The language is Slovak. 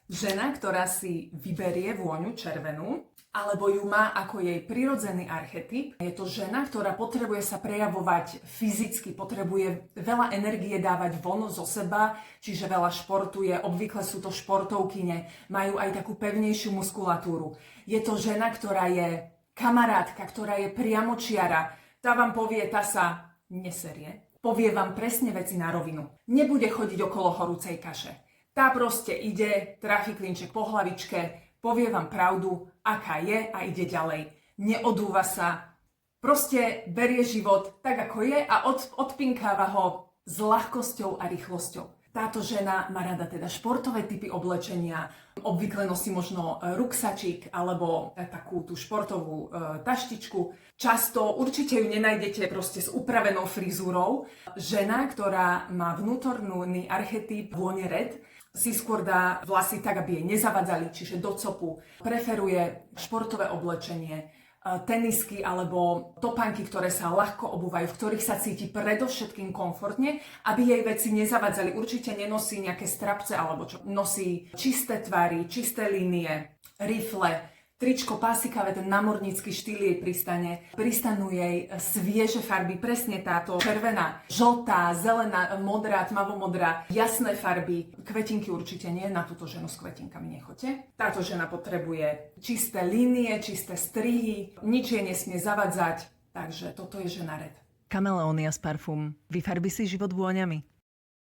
Žena, ktorá si vyberie vôňu červenú, alebo ju má ako jej prirodzený archetyp, je to žena, ktorá potrebuje sa prejavovať fyzicky, potrebuje veľa energie dávať von zo seba, čiže veľa športuje, obvykle sú to športovkyne, majú aj takú pevnejšiu muskulatúru. Je to žena, ktorá je kamarátka, ktorá je priamočiara, tá vám povie, tá sa neserie, povie vám presne veci na rovinu. Nebude chodiť okolo horúcej kaše. Tá proste ide, trafí klinček po hlavičke, povie vám pravdu, aká je a ide ďalej. Neodúva sa, proste berie život tak, ako je a odpinkáva ho s ľahkosťou a rýchlosťou. Táto žena má rada teda športové typy oblečenia, obvykle nosí možno ruksačík alebo takú tú športovú taštičku. Často určite ju nenájdete proste s upravenou frizúrou. Žena, ktorá má vnútorný archetyp vône red, si skôr dá vlasy tak, aby jej nezavadzali, čiže do copu. Preferuje športové oblečenie, tenisky alebo topánky, ktoré sa ľahko obúvajú, v ktorých sa cíti predovšetkým komfortne, aby jej veci nezavadzali. Určite nenosí nejaké strapce alebo čo. Nosí čisté tvary, čisté línie, rifle, tričko pásikavé, ten námornícky štýl jej pristane. Pristanú jej svieže farby, presne táto červená, žltá, zelená, modrá, tmavomodrá, jasné farby. Kvetinky určite nie, na túto ženu s kvetinkami nechoďte. Táto žena potrebuje čisté línie, čisté strihy, nič jej nesmie zavadzať, takže toto je žena red. Chameleonias parfum. Vyfarbi si život vôňami.